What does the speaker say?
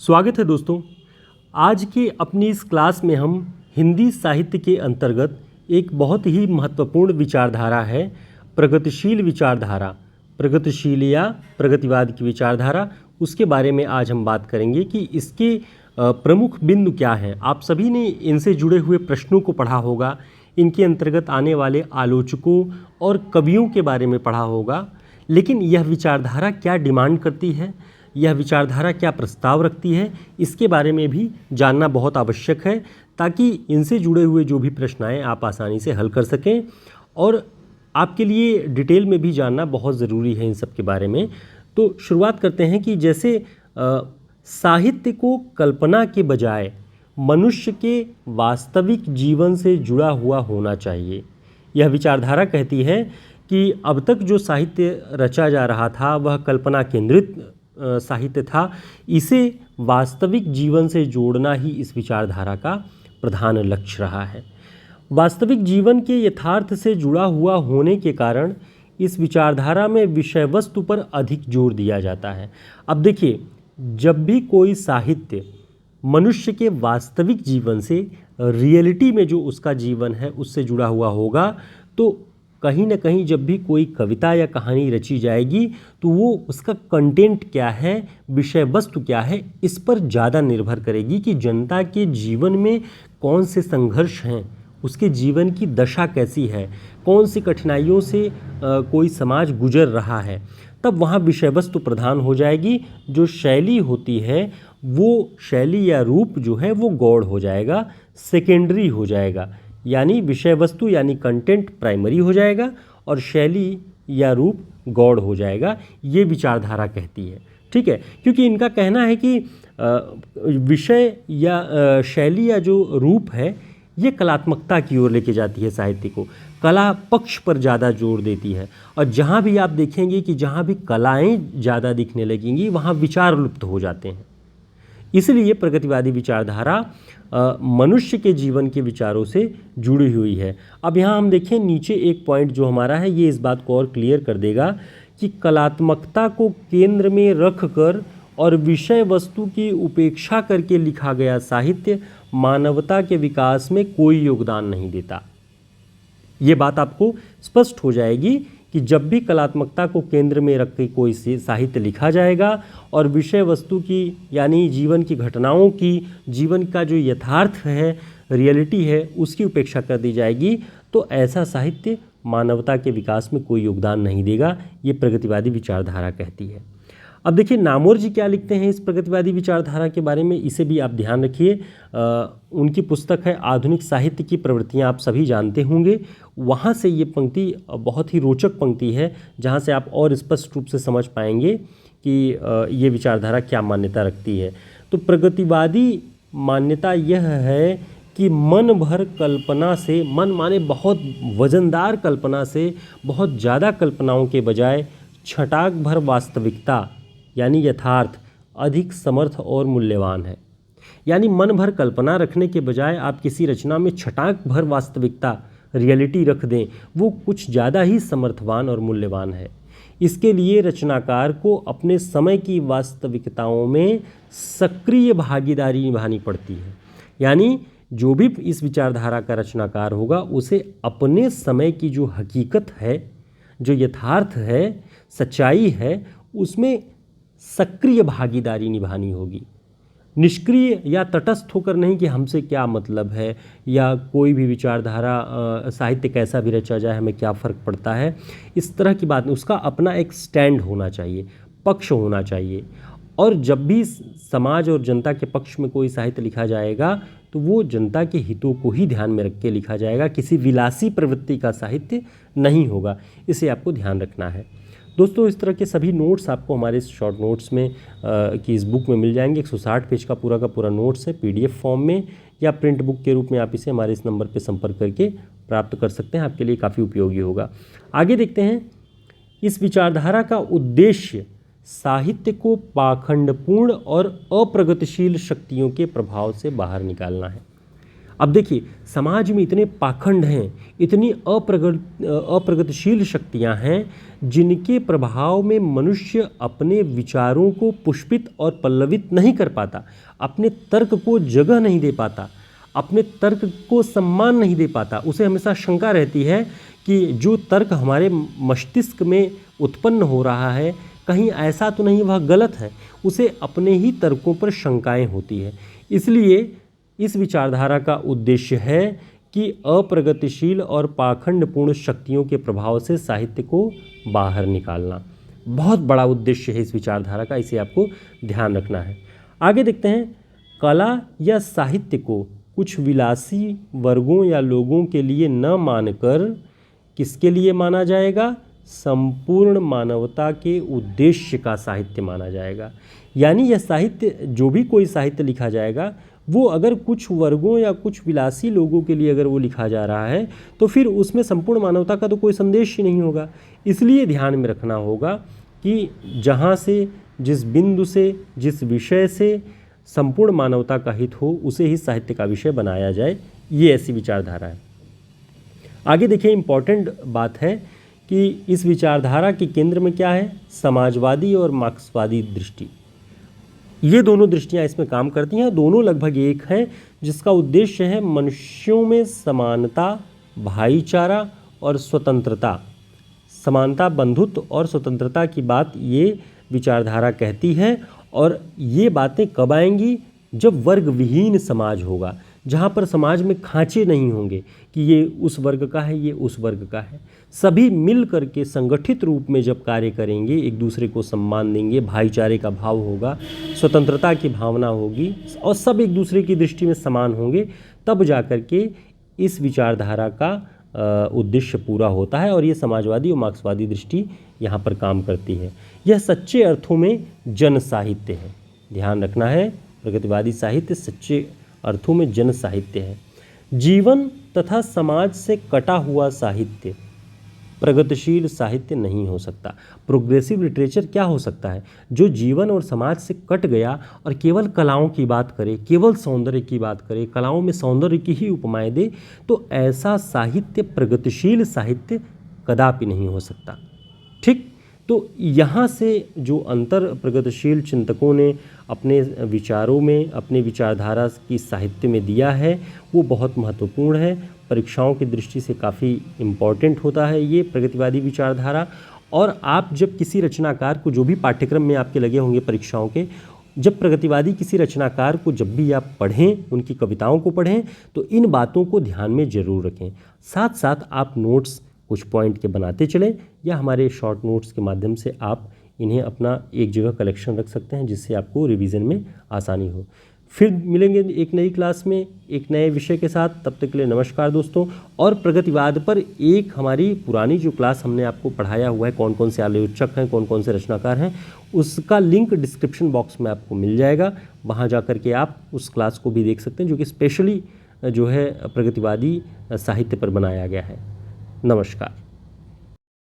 स्वागत है दोस्तों। आज की अपनी इस क्लास में हम हिंदी साहित्य के अंतर्गत एक बहुत ही महत्वपूर्ण विचारधारा है प्रगतिशील विचारधारा, प्रगतिशील या प्रगतिवाद की विचारधारा, उसके बारे में आज हम बात करेंगे कि इसके प्रमुख बिंदु क्या हैं। आप सभी ने इनसे जुड़े हुए प्रश्नों को पढ़ा होगा, इनके अंतर्गत आने वाले आलोचकों और कवियों के बारे में पढ़ा होगा, लेकिन यह विचारधारा क्या डिमांड करती है, यह विचारधारा क्या प्रस्ताव रखती है, इसके बारे में भी जानना बहुत आवश्यक है ताकि इनसे जुड़े हुए जो भी प्रश्न आएँ आप आसानी से हल कर सकें। और आपके लिए डिटेल में भी जानना बहुत ज़रूरी है इन सब के बारे में। तो शुरुआत करते हैं कि जैसे साहित्य को कल्पना के बजाय मनुष्य के वास्तविक जीवन से जुड़ा हुआ होना चाहिए। यह विचारधारा कहती है कि अब तक जो साहित्य रचा जा रहा था वह कल्पना केंद्रित साहित्य था, इसे वास्तविक जीवन से जोड़ना ही इस विचारधारा का प्रधान लक्ष्य रहा है। वास्तविक जीवन के यथार्थ से जुड़ा हुआ होने के कारण इस विचारधारा में विषय वस्तु पर अधिक जोर दिया जाता है। अब देखिए, जब भी कोई साहित्य मनुष्य के वास्तविक जीवन से, रियलिटी में जो उसका जीवन है उससे जुड़ा हुआ होगा, तो कहीं ना कहीं जब भी कोई कविता या कहानी रची जाएगी तो वो उसका कंटेंट क्या है, विषय वस्तु क्या है, इस पर ज़्यादा निर्भर करेगी कि जनता के जीवन में कौन से संघर्ष हैं, उसके जीवन की दशा कैसी है, कौन सी कठिनाइयों से कोई समाज गुजर रहा है। तब वहाँ विषय वस्तु प्रधान हो जाएगी। जो शैली होती है वो शैली या रूप जो है वो गौड़ हो जाएगा, सेकेंडरी हो जाएगा, यानी विषय वस्तु यानी कंटेंट प्राइमरी हो जाएगा और शैली या रूप गौड़ हो जाएगा। ये विचारधारा कहती है, ठीक है, क्योंकि इनका कहना है कि विषय या शैली या जो रूप है ये कलात्मकता की ओर लेके जाती है साहित्य को, कला पक्ष पर ज़्यादा जोर देती है। और जहाँ भी आप देखेंगे कि जहाँ भी कलाएँ ज़्यादा दिखने लगेंगी वहाँ विचार लुप्त हो जाते हैं। इसलिए प्रगतिवादी विचारधारा मनुष्य के जीवन के विचारों से जुड़ी हुई है। अब यहाँ हम देखें नीचे एक पॉइंट जो हमारा है ये इस बात को और क्लियर कर देगा कि कलात्मकता को केंद्र में रख कर और विषय वस्तु की उपेक्षा करके लिखा गया साहित्य मानवता के विकास में कोई योगदान नहीं देता। ये बात आपको स्पष्ट हो जाएगी कि जब भी कलात्मकता को केंद्र में रख के कोई साहित्य लिखा जाएगा और विषय वस्तु की यानी जीवन की घटनाओं की, जीवन का जो यथार्थ है, रियलिटी है, उसकी उपेक्षा कर दी जाएगी, तो ऐसा साहित्य मानवता के विकास में कोई योगदान नहीं देगा। ये प्रगतिवादी विचारधारा कहती है। अब देखिए नामोर जी क्या लिखते हैं इस प्रगतिवादी विचारधारा के बारे में, इसे भी आप ध्यान रखिए। उनकी पुस्तक है आधुनिक साहित्य की प्रवृत्तियाँ, आप सभी जानते होंगे। वहाँ से ये पंक्ति बहुत ही रोचक पंक्ति है जहाँ से आप और स्पष्ट रूप से समझ पाएंगे कि ये विचारधारा क्या मान्यता रखती है। तो प्रगतिवादी मान्यता यह है कि मन भर कल्पना से, मन माने बहुत वजनदार कल्पना से, बहुत ज़्यादा कल्पनाओं के बजाय छटाक भर वास्तविकता यानी यथार्थ अधिक समर्थ और मूल्यवान है। यानी मन भर कल्पना रखने के बजाय आप किसी रचना में छटाक भर वास्तविकता, रियलिटी रख दें, वो कुछ ज़्यादा ही समर्थवान और मूल्यवान है। इसके लिए रचनाकार को अपने समय की वास्तविकताओं में सक्रिय भागीदारी निभानी पड़ती है। यानी जो भी इस विचारधारा का रचनाकार होगा उसे अपने समय की जो हकीकत है, जो यथार्थ है, सच्चाई है, उसमें सक्रिय भागीदारी निभानी होगी। निष्क्रिय या तटस्थ होकर नहीं कि हमसे क्या मतलब है या कोई भी विचारधारा साहित्य कैसा भी रचा जाए हमें क्या फ़र्क पड़ता है, इस तरह की बात नहीं। उसका अपना एक स्टैंड होना चाहिए, पक्ष होना चाहिए। और जब भी समाज और जनता के पक्ष में कोई साहित्य लिखा जाएगा तो वो जनता के हितों को ही ध्यान में रख के लिखा जाएगा, किसी विलासी प्रवृत्ति का साहित्य नहीं होगा। इसे आपको ध्यान रखना है। दोस्तों इस तरह के सभी नोट्स आपको हमारे इस शॉर्ट नोट्स में की इस बुक में मिल जाएंगे। 160 पेज का पूरा नोट्स है PDF फॉर्म में या प्रिंट बुक के रूप में। आप इसे हमारे इस नंबर पर संपर्क करके प्राप्त कर सकते हैं, आपके लिए काफ़ी उपयोगी होगा। आगे देखते हैं, इस विचारधारा का उद्देश्य साहित्य को पाखंडपूर्ण और अप्रगतिशील शक्तियों के प्रभाव से बाहर निकालना है। अब देखिए, समाज में इतने पाखंड हैं, इतनी अप्रगतिशील शक्तियां हैं, जिनके प्रभाव में मनुष्य अपने विचारों को पुष्पित और पल्लवित नहीं कर पाता, अपने तर्क को जगह नहीं दे पाता, अपने तर्क को सम्मान नहीं दे पाता। उसे हमेशा शंका रहती है कि जो तर्क हमारे मस्तिष्क में उत्पन्न हो रहा है, कहीं ऐसा तो नहीं वह गलत है। उसे अपने ही तर्कों पर शंकाएं होती है। इसलिए इस विचारधारा का उद्देश्य है कि अप्रगतिशील और पाखंडपूर्ण शक्तियों के प्रभाव से साहित्य को बाहर निकालना बहुत बड़ा उद्देश्य है इस विचारधारा का, इसे आपको ध्यान रखना है। आगे देखते हैं, कला या साहित्य को कुछ विलासी वर्गों या लोगों के लिए न मानकर किसके लिए माना जाएगा? संपूर्ण मानवता के उद्देश्य का साहित्य माना जाएगा। यानी यह साहित्य, जो भी कोई साहित्य लिखा जाएगा, वो अगर कुछ वर्गों या कुछ विलासी लोगों के लिए अगर वो लिखा जा रहा है तो फिर उसमें संपूर्ण मानवता का तो कोई संदेश ही नहीं होगा। इसलिए ध्यान में रखना होगा कि जहाँ से, जिस बिंदु से, जिस विषय से संपूर्ण मानवता का हित हो, उसे ही साहित्य का विषय बनाया जाए। ये ऐसी विचारधारा है। आगे देखिए, इम्पॉर्टेंट बात है कि इस विचारधारा के केंद्र में क्या है? समाजवादी और मार्क्सवादी दृष्टि। ये दोनों दृष्टियां इसमें काम करती हैं, दोनों लगभग एक हैं, जिसका उद्देश्य है मनुष्यों में समानता, भाईचारा और स्वतंत्रता। समानता, बंधुत्व और स्वतंत्रता की बात ये विचारधारा कहती है। और ये बातें कब आएंगी? जब वर्ग विहीन समाज होगा, जहाँ पर समाज में खांचे नहीं होंगे कि ये उस वर्ग का है, ये उस वर्ग का है। सभी मिल करके संगठित रूप में जब कार्य करेंगे, एक दूसरे को सम्मान देंगे, भाईचारे का भाव होगा, स्वतंत्रता की भावना होगी और सब एक दूसरे की दृष्टि में समान होंगे, तब जाकर के इस विचारधारा का उद्देश्य पूरा होता है। और ये समाजवादी और मार्क्सवादी दृष्टि यहाँ पर काम करती है। यह सच्चे अर्थों में जन साहित्य है। ध्यान रखना है, प्रगतिवादी साहित्य सच्चे अर्थों में जन साहित्य है। जीवन तथा समाज से कटा हुआ साहित्य प्रगतिशील साहित्य नहीं हो सकता। प्रोग्रेसिव लिटरेचर क्या हो सकता है? जो जीवन और समाज से कट गया और केवल कलाओं की बात करे, केवल सौंदर्य की बात करे, कलाओं में सौंदर्य की ही उपमाएं दे, तो ऐसा साहित्य प्रगतिशील साहित्य कदापि नहीं हो सकता। ठीक, तो यहाँ से जो अंतर प्रगतिशील चिंतकों ने अपने विचारों में, अपने विचारधारा की साहित्य में दिया है, वो बहुत महत्वपूर्ण है। परीक्षाओं की दृष्टि से काफ़ी इम्पॉर्टेंट होता है ये प्रगतिवादी विचारधारा। और आप जब किसी रचनाकार को, जो भी पाठ्यक्रम में आपके लगे होंगे परीक्षाओं के, जब प्रगतिवादी किसी रचनाकार को जब भी आप पढ़ें, उनकी कविताओं को पढ़ें, तो इन बातों को ध्यान में ज़रूर रखें। साथ साथ आप नोट्स कुछ पॉइंट के बनाते चलें, या हमारे शॉर्ट नोट्स के माध्यम से आप इन्हें अपना एक जगह कलेक्शन रख सकते हैं, जिससे आपको रिवीजन में आसानी हो। फिर मिलेंगे एक नई क्लास में एक नए विषय के साथ। तब तक के लिए नमस्कार दोस्तों। और प्रगतिवाद पर एक हमारी पुरानी जो क्लास हमने आपको पढ़ाया हुआ है, कौन कौन से आलोचक हैं, कौन कौन से रचनाकार हैं, उसका लिंक डिस्क्रिप्शन बॉक्स में आपको मिल जाएगा। वहाँ जा कर के आप उस क्लास को भी देख सकते हैं, जो कि स्पेशली जो है प्रगतिवादी साहित्य पर बनाया गया है। नमस्कार।